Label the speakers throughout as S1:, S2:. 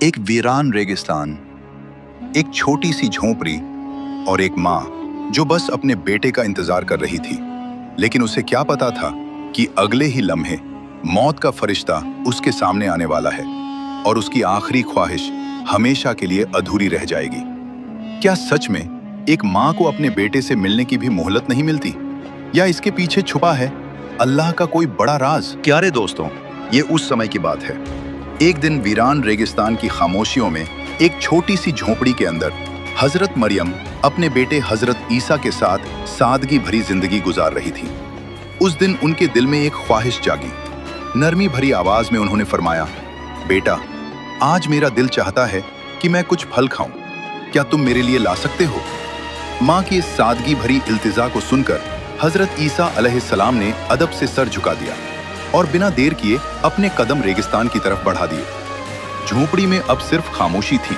S1: एक वीरान रेगिस्तान, एक छोटी सी झोंपड़ी और एक माँ जो बस अपने बेटे का इंतजार कर रही थी। लेकिन उसे क्या पता था कि अगले ही लम्हे मौत का फरिश्ता उसके सामने आने वाला है और उसकी आखिरी ख्वाहिश हमेशा के लिए अधूरी रह जाएगी। क्या सच में एक माँ को अपने बेटे से मिलने की भी मोहलत नहीं मिलती, या इसके पीछे छुपा है अल्लाह का कोई बड़ा राज? प्यारे दोस्तों, ये उस समय की बात है। एक दिन वीरान रेगिस्तान की खामोशियों में एक छोटी सी झोंपड़ी के अंदर हजरत मरियम अपने बेटे हजरत ईसा के साथ सादगी भरी जिंदगी गुजार रही थी। उस दिन उनके दिल में एक ख्वाहिश जागी। नरमी भरी आवाज में उन्होंने फरमाया, बेटा, आज मेरा दिल चाहता है कि मैं कुछ फल खाऊं, क्या तुम मेरे लिए ला सकते हो? माँ की इस सादगी भरी इल्तिजा को सुनकर हजरत ईसा अलैहिस्सलाम ने अदब से सर झुका दिया और बिना देर किए अपने कदम रेगिस्तान की तरफ बढ़ा दिए। झोंपड़ी में अब सिर्फ खामोशी थी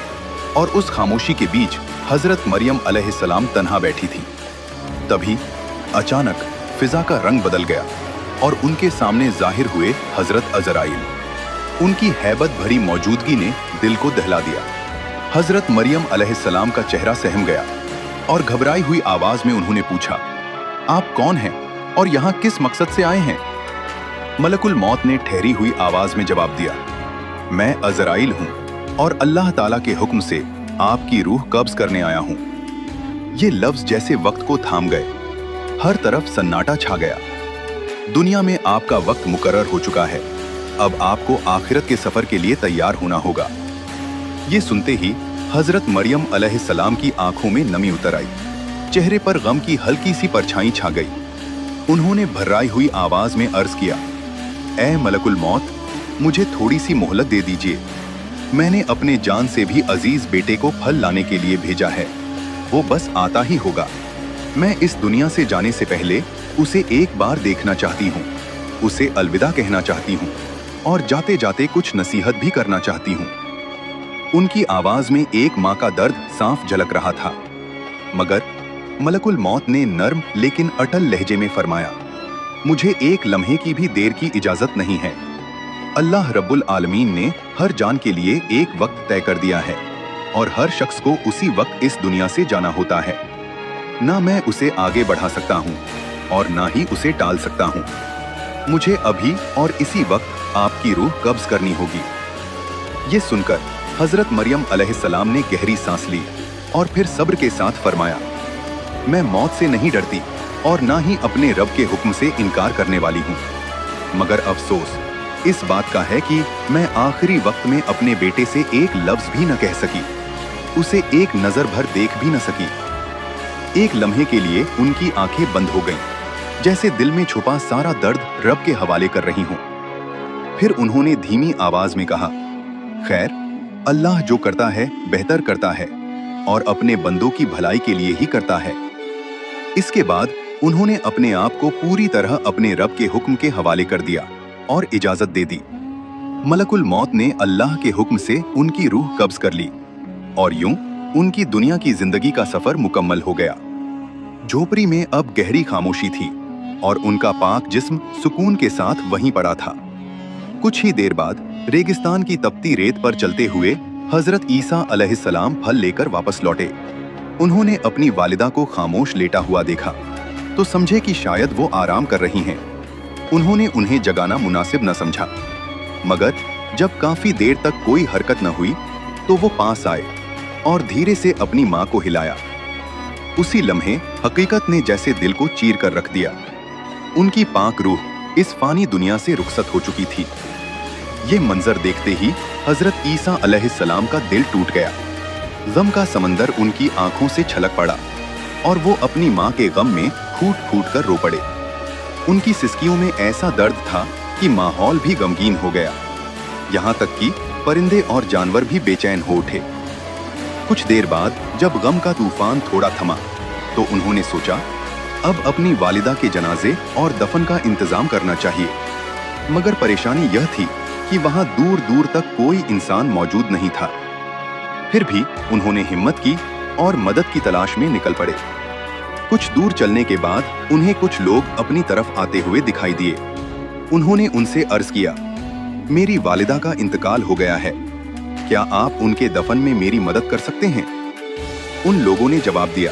S1: और उस खामोशी के बीच हजरत मरियम अलैहिस्सलाम तन्हा बैठी थी। तभी अचानक फिजा का रंग बदल गया और उनके सामने जाहिर हुए हजरत अज़राइल। उनकी हैबत भरी मौजूदगी ने दिल को दहला दिया। हजरत मरियम अलैहिस्सलाम का चेहरा सहम गया और घबराई हुई आवाज में उन्होंने पूछा, आप कौन हैं और यहाँ किस मकसद से आए हैं? मलकुल मौत ने ठहरी हुई आवाज में जवाब दिया, मैं अज़राइल हूँ और अल्लाह ताला के हुक्म से आपकी रूह कब्ज करने आया हूँ। ये लफ्ज जैसे वक्त को थाम गए। हर तरफ सन्नाटा छा गया। दुनिया में आपका वक्त मुकर्रर हो चुका है, अब आपको आखिरत के सफर के लिए तैयार होना होगा। ये सुनते ही हजरत मरियम अलैहिस्सलाम की आंखों में नमी उतर आई, चेहरे पर गम की हल्की सी परछाई छा गई। उन्होंने भर्राई हुई आवाज में अर्ज किया, ऐ मलकुल मौत, मुझे थोड़ी सी मोहलत दे दीजिए। मैंने अपने जान से भी अजीज बेटे को फल लाने के लिए भेजा है, वो बस आता ही होगा। मैं इस दुनिया से जाने से पहले उसे एक बार देखना चाहती हूँ, उसे अलविदा कहना चाहती हूँ और जाते जाते कुछ नसीहत भी करना चाहती हूँ। उनकी आवाज में एक माँ का दर्द साफ झलक रहा था। मगर मलकुल मौत ने नर्म लेकिन अटल लहजे में फरमाया, मुझे एक लम्हे की भी देर की इजाजत नहीं है। अल्लाह रब्बुल आलमीन ने हर जान के लिए एक वक्त तय कर दिया है और हर शख्स को उसी वक्त इस दुनिया से जाना होता है। ना मैं उसे आगे बढ़ा सकता हूँ और ना ही उसे टाल सकता हूँ। मुझे अभी और इसी वक्त आपकी रूह कब्ज करनी होगी। ये सुनकर हजरत मरियम अलैहिस्सलाम ने गहरी सांस ली और फिर सब्र के साथ फरमाया, मैं मौत से नहीं डरती और ना ही अपने रब के हुक्म से इनकार करने वाली हूँ, मगर अफसोस इस बात का है कि मैं आखिरी वक्त में अपने बेटे से एक लफ्ज भी न कह सकी, उसे एक नजर भर देख भी न सकी। एक लम्हे के लिए उनकी आंखें बंद हो गईं, जैसे दिल में छुपा सारा दर्द रब के हवाले कर रही हूँ। फिर उन्होंने धीमी आवाज में कहा, खैर, अल्लाह जो करता है बेहतर करता है और अपने बंदों की भलाई के लिए ही करता है। इसके बाद उन्होंने अपने आप को पूरी तरह अपने रब के हुक्म के हवाले कर दिया और इजाजत दे दी। मलकुल मौत ने अल्लाह के हुक्म से उनकी रूह कब्ज कर ली और यूं उनकी दुनिया की जिंदगी का सफर मुकम्मल हो गया। झोपड़ी में अब गहरी खामोशी थी और उनका पाक जिस्म सुकून के साथ वहीं पड़ा था। कुछ ही देर बाद रेगिस्तान की तपती रेत पर चलते हुए हजरत ईसा अलैहिस्सलाम फल लेकर वापस लौटे। उन्होंने अपनी वालिदा को खामोश लेटा हुआ देखा तो समझे कि शायद वो आराम कर रही हैं। उन्होंने उन्हें जगाना मुनासिब न समझा, मगर जब काफी देर तक कोई हरकत न हुई तो वो पास आए और धीरे से अपनी माँ को हिलाया। उसी लम्हे हकीकत ने जैसे दिल को चीर कर रख दिया। उनकी पाक रूह इस फानी दुनिया से रुखसत हो चुकी थी। ये मंजर देखते ही हजरत ईसा अलैहिस्सलाम का दिल टूट गया। गम का समंदर उनकी आंखों से छलक पड़ा और वो अपनी माँ के गम में फूट फूट कर रो पड़े। उनकी सिसकियों में ऐसा दर्द था कि माहौल भी गमगीन हो गया। यहाँ तक कि परिंदे और जानवर भी बेचैन हो उठे। कुछ देर बाद जब गम का तूफान थोड़ा थमा तो उन्होंने सोचा, अब अपनी वालिदा के जनाजे और दफन का इंतजाम करना चाहिए। मगर परेशानी यह थी कि वहाँ दूर दूर तक कोई इंसान मौजूद नहीं था। फिर भी उन्होंने हिम्मत की और मदद की तलाश में निकल पड़े। कुछ दूर चलने के बाद उन्हें कुछ लोग अपनी तरफ आते हुए दिखाई दिए। उन्होंने उनसे अर्ज किया, मेरी वालिदा का इंतकाल हो गया है, क्या आप उनके दफन में मेरी मदद कर सकते हैं? उन लोगों ने जवाब दिया,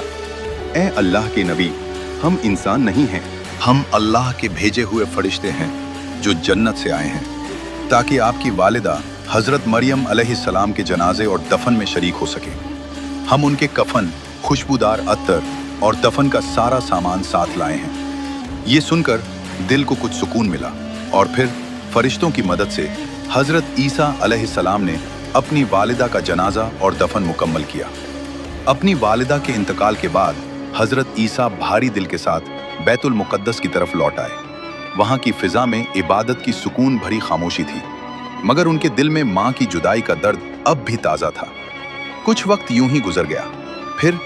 S1: ए अल्लाह के नबी, हम इंसान नहीं हैं, हम अल्लाह के भेजे हुए फरिश्ते हैं जो जन्नत से आए हैं, ताकि आपकी वालिदा हजरत मरियम अलैहिस्सलाम के जनाजे और दफन में शरीक हो सके। हम उनके कफन, खुशबूदार अत्तर और दफन का सारा सामान साथ लाए हैं। ये सुनकर दिल को कुछ सुकून मिला और फिर फरिश्तों की मदद से हजरत ईसा अलैहिस्सलाम ने अपनी वालिदा का जनाजा और दफन मुकम्मल किया। अपनी वालिदा के इंतकाल के बाद हजरत ईसा भारी दिल के साथ बैतुल मुक़द्दस की तरफ लौट आए। वहां की फिजा में इबादत की सुकून भरी खामोशी थी, मगर उनके दिल में मां की जुदाई का दर्द अब भी ताज़ा था। कुछ वक्त यूं ही गुजर गया। फिर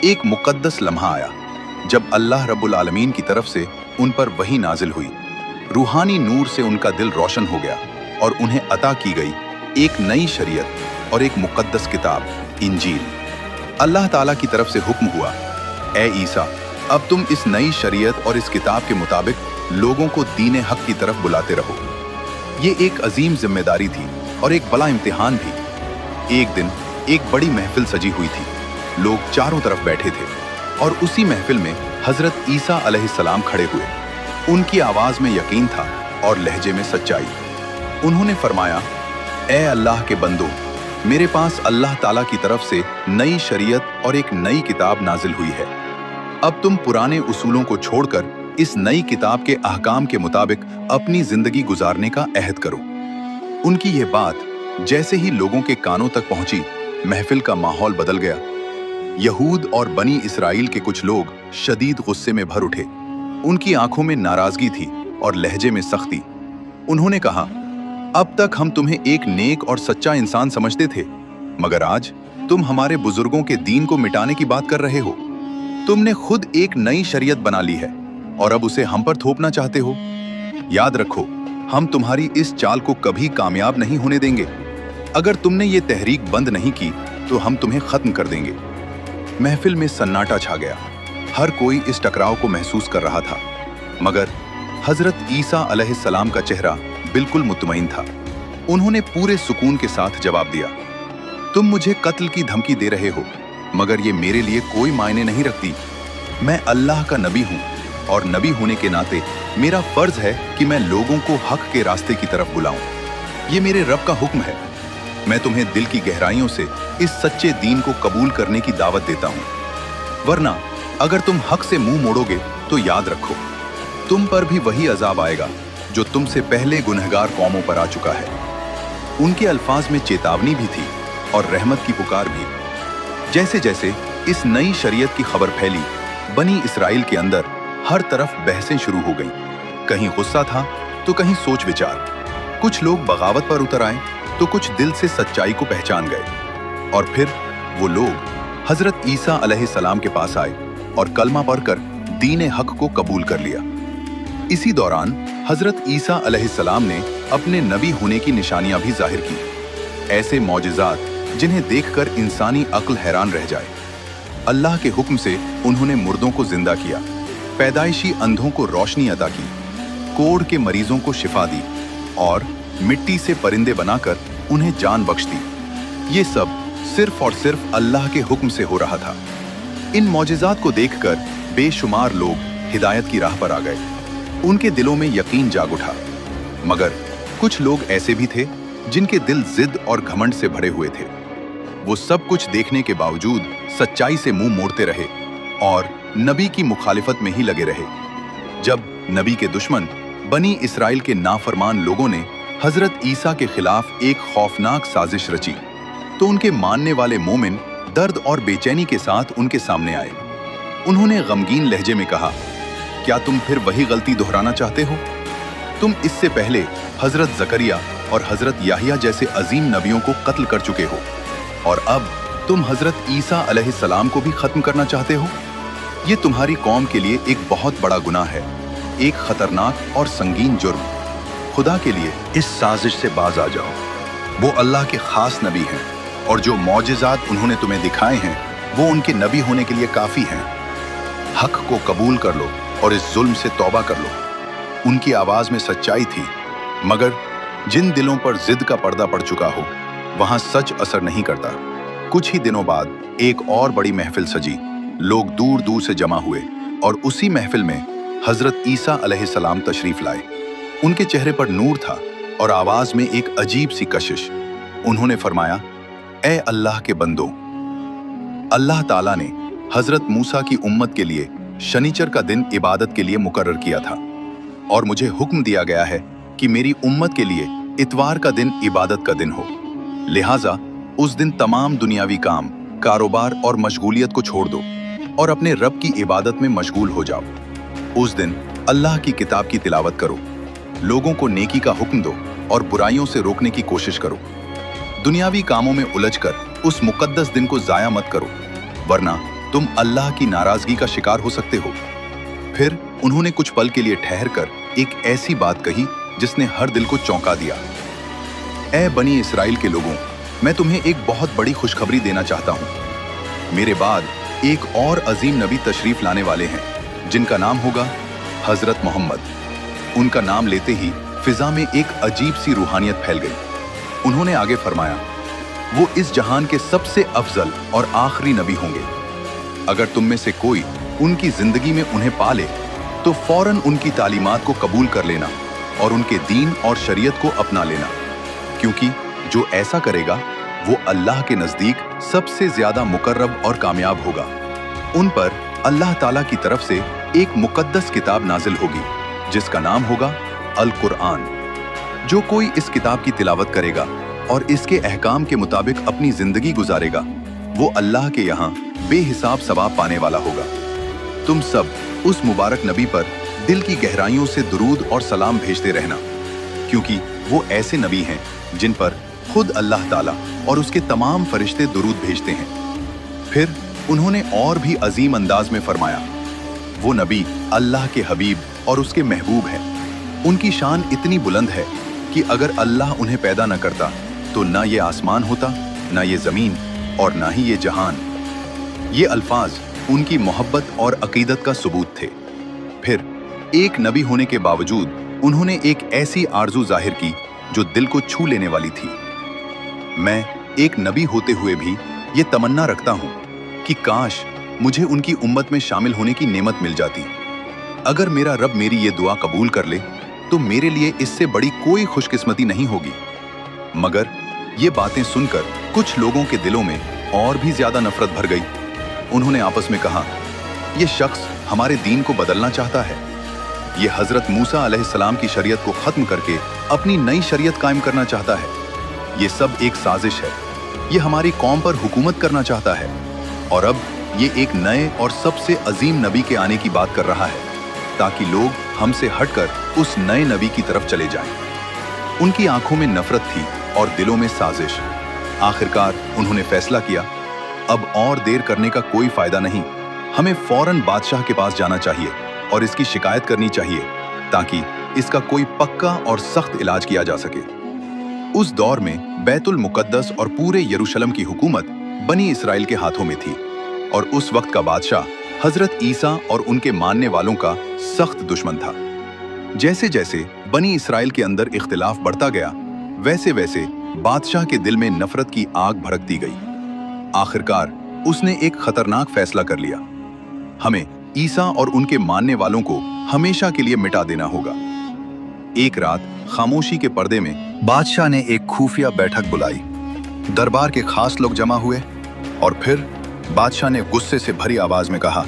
S1: एक मुक़द्दस लम्हा आया जब अल्लाह रब्बुल आलमीन की तरफ से उन पर वही नाजिल हुई। रूहानी नूर से उनका दिल रोशन हो गया और उन्हें अता की गई एक नई शरीयत और एक मुक़द्दस किताब, इंजील। अल्लाह ताला की तरफ से हुक्म हुआ, ए ईसा, अब तुम इस नई शरीयत और इस किताब के मुताबिक लोगों को दीन हक की तरफ बुलाते रहो। ये एक अजीम जिम्मेदारी थी और एक बड़ा इम्तिहान भी। एक दिन एक बड़ी महफिल सजी हुई थी। लोग चारों तरफ बैठे थे और उसी महफिल में हजरत ईसा अलैहिस्सलाम खड़े हुए। उनकी आवाज में यकीन था और लहजे में सच्चाई। उन्होंने फरमाया, ए अल्लाह के बंदो, मेरे पास अल्लाह ताला की तरफ से नई शरीयत और एक नई किताब नाजिल हुई है। अब तुम पुराने उसूलों को छोड़कर इस नई किताब के अहकाम के मुताबिक अपनी जिंदगी गुजारने का अहद करो। उनकी यह बात जैसे ही लोगों के कानों तक पहुंची, महफिल का माहौल बदल गया। यहूद और बनी इसराइल के कुछ लोग शदीद गुस्से में भर उठे। उनकी आंखों में नाराजगी थी और लहजे में सख्ती। उन्होंने कहा, अब तक हम तुम्हें एक नेक और सच्चा इंसान समझते थे, मगर आज तुम हमारे बुजुर्गों के दीन को मिटाने की बात कर रहे हो। तुमने खुद एक नई शरीयत बना ली है और अब उसे हम पर थोपना चाहते हो। याद रखो, हम तुम्हारी इस चाल को कभी कामयाब नहीं होने देंगे। अगर तुमने ये तहरीक बंद नहीं की तो हम तुम्हें खत्म कर देंगे। महफिल में सन्नाटा छा गया। हर कोई इस टकराव को महसूस कर रहा था, मगर हजरत ईसा अलैहिस्सलाम का चेहरा बिल्कुल मुतमईन था। उन्होंने पूरे सुकून के साथ जवाब दिया, तुम मुझे कत्ल की धमकी दे रहे हो, मगर ये मेरे लिए कोई मायने नहीं रखती। मैं अल्लाह का नबी हूँ और नबी होने के नाते मेरा फर्ज है कि मैं लोगों को हक के रास्ते की तरफ बुलाऊं। ये मेरे रब का हुक्म है। मैं तुम्हें दिल की गहराइयों से इस सच्चे दीन को कबूल करने की दावत देता हूँ, वरना अगर तुम हक से मुंह मोड़ोगे तो याद रखो, तुम पर भी वही अजाब आएगा जो तुमसे पहले गुनहगार कौमों पर आ चुका है। उनके अल्फाज में चेतावनी भी थी और रहमत की पुकार भी। जैसे जैसे इस नई शरीयत की खबर फैली, बनी इसराइल के अंदर हर तरफ बहसें शुरू हो गईं। कहीं गुस्सा था तो कहीं सोच विचार। कुछ लोग बगावत पर उतर आए तो कुछ दिल से सच्चाई को पहचान गए। और फिर वो लोग हजरत ईसा अलैहिस्सलाम के पास आए और कलमा पढ़कर दीन हक को कबूल कर लिया। इसी दौरान हजरत ईसा अलैहिस्सलाम ने अपने नबी होने की निशानियां भी जाहिर की। ऐसे मौजिज़ात जिन्हें देखकर इंसानी अक्ल हैरान रह जाए। अल्लाह के हुक्म से उन्होंने मुर्दों को जिंदा किया, पैदाइशी अंधों को रोशनी अता की, कोढ़ के मरीजों को शिफा दी और मिट्टी से परिंदे बनाकर उन्हें जान बख्श दी। ये सब सिर्फ और सिर्फ अल्लाह के हुक्म से हो रहा था। इन मौजिज़ात को देखकर बेशुमार लोग हिदायत की राह पर आ गए। उनके दिलों में यकीन जाग उठा, मगर कुछ लोग ऐसे भी थे जिनके दिल जिद और घमंड से भरे हुए थे। वो सब कुछ देखने के बावजूद सच्चाई से मुंह मोड़ते रहे और नबी की मुखालिफत में ही लगे रहे। जब नबी के दुश्मन बनी इसराइल के नाफरमान लोगों ने हजरत ईसा के खिलाफ एक खौफनाक साजिश रची, तो उनके मानने वाले मोमिन दर्द और बेचैनी के साथ उनके सामने आए। उन्होंने गमगीन लहजे में कहा, क्या तुम फिर वही गलती दोहराना चाहते हो? तुम इससे पहले हजरत जकरिया और हजरत याहिया जैसे अजीम नबियों को कत्ल कर चुके हो और अब तुम हजरत ईसा अलैहिस्सलाम को भी खत्म करना चाहते हो। ये तुम्हारी कौम के लिए एक बहुत बड़ा गुनाह है, एक खतरनाक और संगीन जुर्म। खुदा के लिए इस साजिश से बाज आ जाओ। वो अल्लाह के खास नबी हैं और जो मौजिज़ात उन्होंने तुम्हें दिखाए हैं वो उनके नबी होने के लिए काफी हैं। हक को कबूल कर लो और इस जुल्म से तौबा कर लो। उनकी आवाज में सच्चाई थी, मगर जिन दिलों पर जिद का पर्दा पड़ चुका हो वहां सच असर नहीं करता। कुछ ही दिनों बाद एक और बड़ी महफिल सजी। लोग दूर दूर से जमा हुए और उसी महफिल में हजरत ईसा अलैहिस्सलाम तशरीफ लाए। उनके चेहरे पर नूर था और आवाज में एक अजीब सी कशिश। उन्होंने फरमाया, ए अल्लाह के बंदो, अल्लाह ताला ने हजरत मूसा की उम्मत के लिए शनिचर का दिन इबादत के लिए मुकर्रर किया था और मुझे हुक्म दिया गया है कि मेरी उम्मत के लिए इतवार का दिन इबादत का दिन हो। लिहाजा उस दिन तमाम दुनियावी काम, कारोबार और मशगूलियत को छोड़ दो और अपने रब की इबादत में मशगूल हो जाओ। उस दिन अल्लाह की किताब की तिलावत करो, लोगों को नेकी का हुक्म दो और बुराइयों से रोकने की कोशिश करो। दुनियावी कामों में उलझकर उस मुकद्दस दिन को जाया मत करो, वरना तुम अल्लाह की नाराजगी का शिकार हो सकते हो। फिर उन्होंने कुछ पल के लिए ठहर कर एक ऐसी बात कही जिसने हर दिल को चौंका दिया। ऐ बनी इसराइल के लोगों, मैं तुम्हें एक बहुत बड़ी खुशखबरी देना चाहता हूँ। मेरे बाद एक और अजीम नबी तशरीफ लाने वाले हैं जिनका नाम होगा हजरत मोहम्मद। उनका नाम लेते ही फिजा में एक अजीब सी रूहानियत फैल गई। उन्होंने आगे फरमाया, वो इस जहान के सबसे अफजल और आखिरी नबी होंगे। अगर तुम में से कोई उनकी जिंदगी में उन्हें पाले तो फौरन उनकी तालीमात को कबूल कर लेना और उनके दीन और शरीयत को अपना लेना, क्योंकि जो ऐसा करेगा वो अल्लाह के नजदीक सबसे ज्यादा मुकर्रब और कामयाब होगा। उन पर अल्लाह ताला की तरफ से एक मुकद्दस किताब नाजिल होगी जिसका नाम होगा अल कुरआन। जो कोई इस किताब की तिलावत करेगा और इसके अहकाम के मुताबिक अपनी जिंदगी गुजारेगा, वो अल्लाह के यहाँ बेहिसाब सवाब पाने वाला होगा। तुम सब उस मुबारक नबी पर दिल की गहराइयों से दुरूद और सलाम भेजते रहना, क्योंकि वो ऐसे नबी हैं जिन पर खुद अल्लाह ताला और उसके तमाम फरिश्ते दुरूद भेजते हैं। फिर उन्होंने और भी अजीम अंदाज में फरमाया, वो नबी अल्लाह के हबीब और उसके महबूब हैं। उनकी शान इतनी बुलंद है कि अगर अल्लाह उन्हें पैदा न करता तो ना ये आसमान होता, ना ये जमीन और ना ही ये जहान। ये अल्फाज उनकी मोहब्बत और अकीदत का सबूत थे। फिर एक नबी होने के बावजूद उन्होंने एक ऐसी आरजू जाहिर की जो दिल को छू लेने वाली थी। मैं एक नबी होते हुए भी ये तमन्ना रखता हूँ कि काश मुझे उनकी उम्मत में शामिल होने की नेमत मिल जाती। अगर मेरा रब मेरी ये दुआ कबूल कर ले तो मेरे लिए इससे बड़ी कोई खुशकिस्मती नहीं होगी। मगर ये बातें सुनकर कुछ लोगों के दिलों में और भी ज्यादा नफरत भर गई। उन्होंने आपस में कहा, ये शख्स हमारे दीन को बदलना चाहता है। ये हजरत मूसा अलैहिस्सलाम की शरीयत को खत्म करके अपनी नई शरीयत कायम करना चाहता है। ये सब एक साजिश है। ये हमारी कौम पर हुकूमत करना चाहता है और अब ये एक नए और सबसे अजीम नबी के आने की बात कर रहा है ताकि लोग हमसे हटकर उस नए नबी की तरफ चले जाएं। उनकी आंखों में नफरत थी और दिलों में साजिश। आखिरकार उन्होंने फैसला किया, अब और देर करने का कोई फायदा नहीं, हमें फौरन बादशाह के पास जाना चाहिए और इसकी शिकायत करनी चाहिए ताकि इसका कोई पक्का और सख्त इलाज किया जा सके। उस दौर में बैतुल मुकद्दस और पूरे यरूशलेम की हुकूमत बनी इसराइल के हाथों में थी और उस वक्त का बादशाह हजरत ईसा और उनके मानने वालों का सख्त दुश्मन था। जैसे जैसे बनी इसराइल के अंदर इख्तिलाफ बढ़ता गया, वैसे वैसे बादशाह के दिल में नफरत की आग भड़कती गई। आखिरकार उसने एक खतरनाक फैसला कर लिया, हमें ईसा और उनके मानने वालों को हमेशा के लिए मिटा देना होगा। एक रात खामोशी के पर्दे में बादशाह ने एक खुफिया बैठक बुलाई। दरबार के खास लोग जमा हुए और फिर बादशाह ने गुस्से से भरी आवाज में कहा,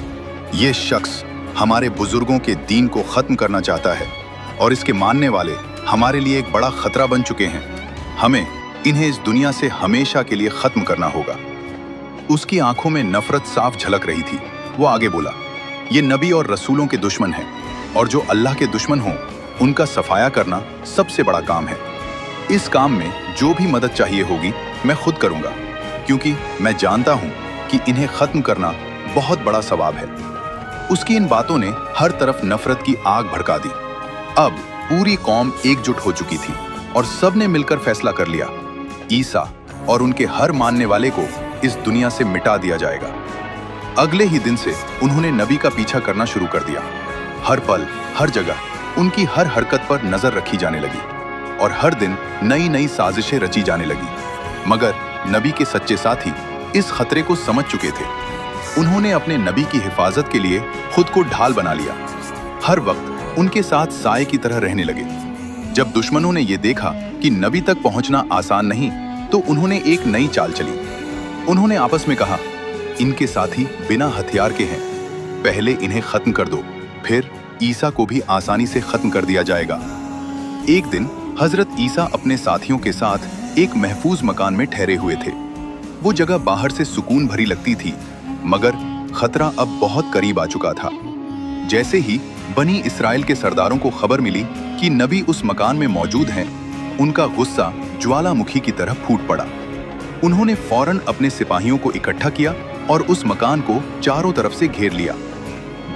S1: यह शख्स हमारे बुजुर्गों के दीन को खत्म करना चाहता है और इसके मानने वाले हमारे लिए एक बड़ा खतरा बन चुके हैं। हमें इन्हें इस दुनिया से हमेशा के लिए खत्म करना होगा। उसकी आंखों में नफरत साफ झलक रही थी। वो आगे बोला, ये नबी और रसूलों के दुश्मन हैं और जो अल्लाह के दुश्मन हों उनका सफाया करना सबसे बड़ा काम है। इस काम में जो भी मदद चाहिए होगी मैं खुद करूंगा, क्योंकि मैं जानता हूं कि इन्हें खत्म करना बहुत बड़ा सवाब है। उसकी इन बातों ने हर तरफ नफरत की आग भड़का दी। अब पूरी कौम एकजुट हो चुकी थी और सब ने मिलकर फैसला कर लिया, ईसा और उनके हर मानने वाले को इस दुनिया से मिटा दिया जाएगा। अगले ही दिन से उन्होंने नबी का पीछा करना शुरू कर दिया। हर पल हर जगह उनकी हर हरकत पर नजर रखी जाने लगी और हर दिन नई नई साजिशें रची जाने लगी। मगर नबी के सच्चे साथी इस खतरे को समझ चुके थे। उन्होंने अपने नबी की हिफाजत के लिए खुद को ढाल बना लिया, हर वक्त उनके साथ साए की तरह रहने लगे। जब दुश्मनों ने यह देखा कि नबी तक पहुंचना आसान नहीं, तो उन्होंने एक नई चाल चली। उन्होंने आपस में कहा, इनके साथी बिना हथियार के हैं, पहले इन्हें खत्म कर दो, फिर ईसा को भी आसानी से खत्म कर दिया जाएगा। एक दिन हजरत ईसा अपने साथियों के साथ एक महफूज मकान में ठहरे हुए थे। वो जगह बाहर से सुकून भरी लगती थी, मगर खतरा अब बहुत करीब आ चुका था। जैसे ही बनी इस्राएल के सरदारों को खबर मिली कि नबी उस मकान में मौजूद हैं, उनका गुस्सा ज्वालामुखी की तरह फूट पड़ा। उन्होंने फौरन अपने सिपाहियों को इकट्ठा किया और उस मकान को चारों तरफ से घेर लिया।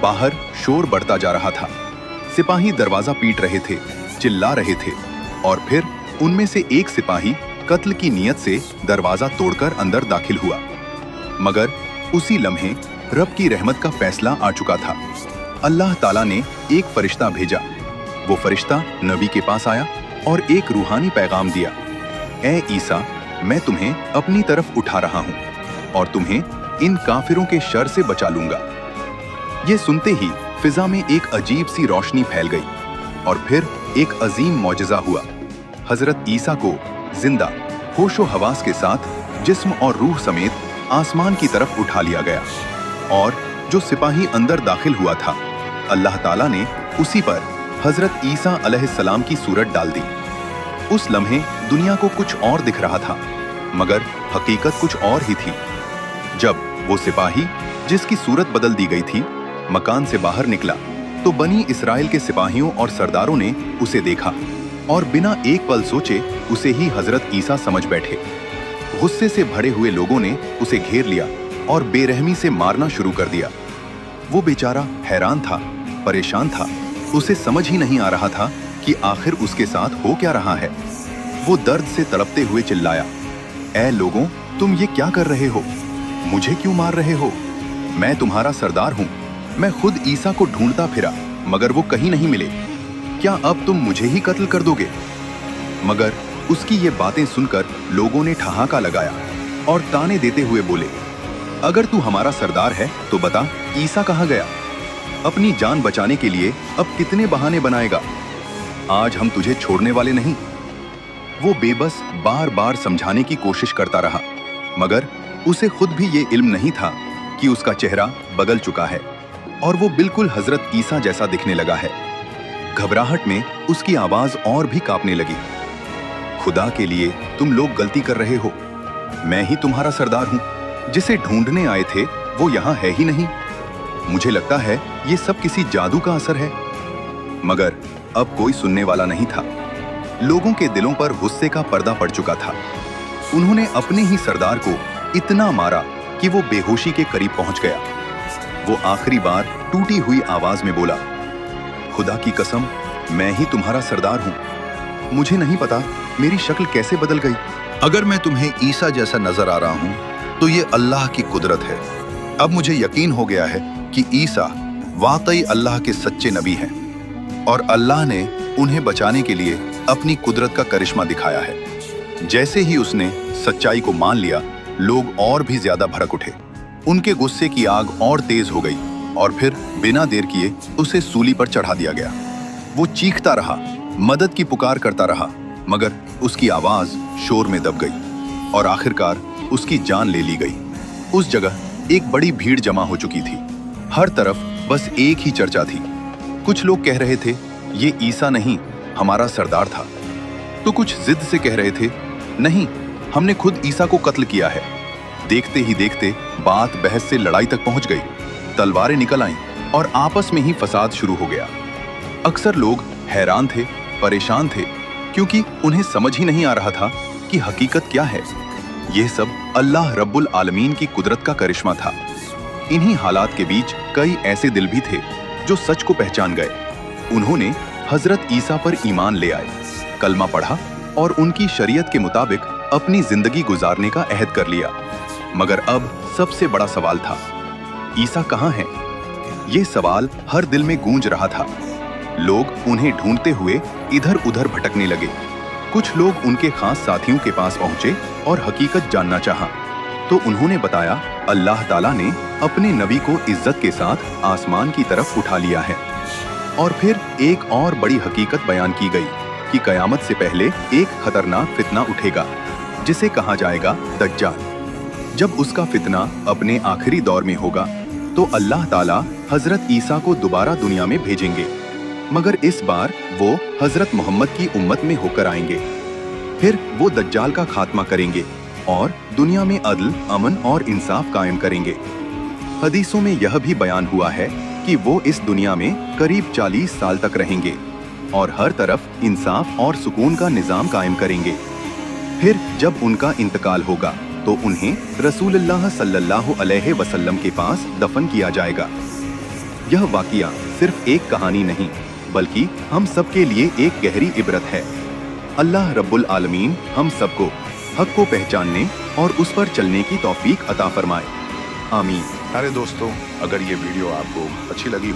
S1: बाहर शोर बढ़ता जा रहा था, सिपाही दरवाजा पीट रहे थे, चिल्ला रहे थे, और फिर उनमें से एक सिपाही कत्ल की नीयत से दरवाजा तोड़कर अंदर दाखिल हुआ। मगर उसी लम्हे रब की रहमत का फैसला आ चुका था। अल्लाह ताला ने एक फरिश्ता भेजा। वो फरिश्ता नबी के पास आया और एक रूहानी पैगाम दिया, ए ईसा, मैं तुम्हें अपनी तरफ उठा रहा हूं और तुम्हें इन काफिरों के शर से बचा लूंगा। ये सुनते ही फिजा में एक अजीब सी रोशनी फैल गई और फिर एक अजीम मौजज़ा हुआ। हजरत ईसा को जिंदा होशो हवास के साथ जिस्म और रूह समेत आसमान की तरफ उठा लिया गया, और जो सिपाही अंदर दाखिल हुआ था, अल्लाह ताला ने उसी पर हजरत ईसा अलैहिस्सलाम की सूरत डाल दी। उस लम्हे दुनिया को कुछ और दिख रहा था, मगर हकीकत कुछ और ही थी। जब वो सिपाही जिसकी सूरत बदल दी गई थी मकान से बाहर निकला, तो बनी इस्राएल के सिपाहियों और सरदारों ने उसे देखा और बिना एक पल सोचे उसे ही हजरत ईसा समझ बैठे। गुस्से से भरे हुए लोगों ने उसे घेर लिया और बेरहमी से मारना शुरू कर दिया। वो बेचारा हैरान था, परेशान था, उसे समझ ही नहीं आ रहा था कि आखिर उसके साथ हो क्या रहा है। वो दर्द से तड़पते हुए चिल्लाया, ऐ लोगों, तुम ये क्या कर रहे हो? मुझे क्यों मार रहे हो? मैं तुम्हारा सरदार हूँ। मैं खुद ईसा को ढूंढता फिरा, मगर वो कहीं नहीं मिले। क्या अब तुम मुझे ही कत्ल कर दोगे? मगर उसकी ये बातें सुनकर लोगों ने ठहाका लगाया और ताने देते हुए बोले, अगर तू हमारा सरदार है तो बता, ईसा कहाँ गया? अपनी जान बचाने के लिए अब कितने बहाने बनाएगा? आज हम तुझे छोड़ने वाले नहीं। वो बेबस बार बार समझाने की कोशिश करता रहा, मगर उसे खुद भी ये इल्म नहीं था कि उसका चेहरा बदल चुका है और वो बिल्कुल हजरत ईसा जैसा दिखने लगा है। घबराहट में उसकी आवाज और भी कांपने लगी। खुदा के लिए तुम लोग गलती कर रहे हो। मैं ही तुम्हारा सरदार हूं। जिसे ढूंढने आए थे वो यहाँ है ही नहीं। मुझे लगता है ये सब किसी जादू का असर है। मगर अब कोई सुनने वाला नहीं था। लोगों के दिलों पर गुस्से का पर्दा पड़ चुका था। उन्होंने अपने ही सरदार को इतना मारा कि वो बेहोशी के करीब पहुंच गया। वो आखिरी बार टूटी हुई आवाज में बोला, खुदा की कसम, मैं ही तुम्हारा सरदार हूं। मुझे नहीं पता मेरी शक्ल कैसे बदल गई।
S2: अगर मैं तुम्हें ईसा जैसा नजर आ रहा हूं तो ये अल्लाह की कुदरत है। अब मुझे यकीन हो गया है कि ईसा वाकई अल्लाह के सच्चे नबी हैं और अल्लाह ने उन्हें बचाने के लिए अपनी कुदरत का करिश्मा दिखाया है। जैसे ही उसने सच्चाई को मान लिया, लोग और भी ज्यादा भड़क उठे। उनके गुस्से की आग और तेज हो गई और फिर बिना देर किए उसे सूली पर चढ़ा दिया गया। वो चीखता रहा, मदद की पुकार करता रहा, मगर उसकी आवाज शोर में दब गई और आखिरकार उसकी जान ले ली गई। उस जगह एक बड़ी भीड़ जमा हो चुकी थी। हर तरफ बस एक ही चर्चा थी। कुछ लोग कह रहे थे, ये ईसा नहीं, हमारा सरदार था। तो कुछ जिद से कह रहे थे, नहीं, हमने खुद ईसा को कत्ल किया है। देखते ही देखते बात बहस से लड़ाई तक पहुंच गई। तलवारें निकल आईं और आपस में ही फसाद शुरू हो गया। अक्सर लोग हैरान थे, परेशान थे, क्योंकि उन्हें समझ ही नहीं आ रहा था कि हकीकत क्या है। यह सब अल्लाह रब्बुल आलमीन की कुदरत का करिश्मा था। इन्हीं हालात के बीच कई ऐसे दिल भी थे जो सच को पहचान गए। उन्होंने हजरत ईसा पर ईमान ले आए, कलमा पढ़ा और उनकी शरीयत के मुताबिक अपनी जिंदगी गुजारने का अहद कर लिया। मगर अब सबसे बड़ा सवाल था, ईसा कहाँ हैं? ये सवाल हर दिल में गूंज रहा था। लोग उन्हें ढूंढते हुए इधर उधर भटकने लगे।
S1: कुछ लोग उनके खास साथियों के पास पहुंचे और हकीकत जानना चाहा, तो उन्होंने बताया अल्लाह ताला ने अपने नबी को इज्जत के साथ आसमान की तरफ उठा लिया है। और फिर एक और बड़ी हकीकत बयान की गई कि कयामत से पहले एक खतरनाक फितना उठेगा जिसे कहा जाएगा दज्जाल। जब उसका फितना अपने आखिरी दौर में होगा तो अल्लाह ताला हजरत ईसा को दोबारा दुनिया में भेजेंगे, मगर इस बार वो हजरत मोहम्मद की उम्मत में होकर आएंगे। फिर वो दज्जाल का खात्मा करेंगे और दुनिया में अदल, अमन और इंसाफ कायम करेंगे। हदीसों में यह भी बयान हुआ है कि वो इस दुनिया में करीब 40 साल तक रहेंगे और हर तरफ इंसाफ और सुकून का निजाम कायम करेंगे। फिर जब उनका इंतकाल होगा तो उन्हें रसूलुल्लाह सल्लल्लाहु अलैहि वसल्लम के पास दफन किया जाएगा। यह वाक़िया सिर्फ एक कहानी नहीं बल्कि हम सब के लिए एक गहरी इबरत है। अल्लाह रब्बुल आलमीन हम सबको हक को पहचानने और उस पर चलने की तौफीक अता फरमाए। आमीन।
S2: अरे दोस्तों, अगर ये वीडियो आपको अच्छी लगी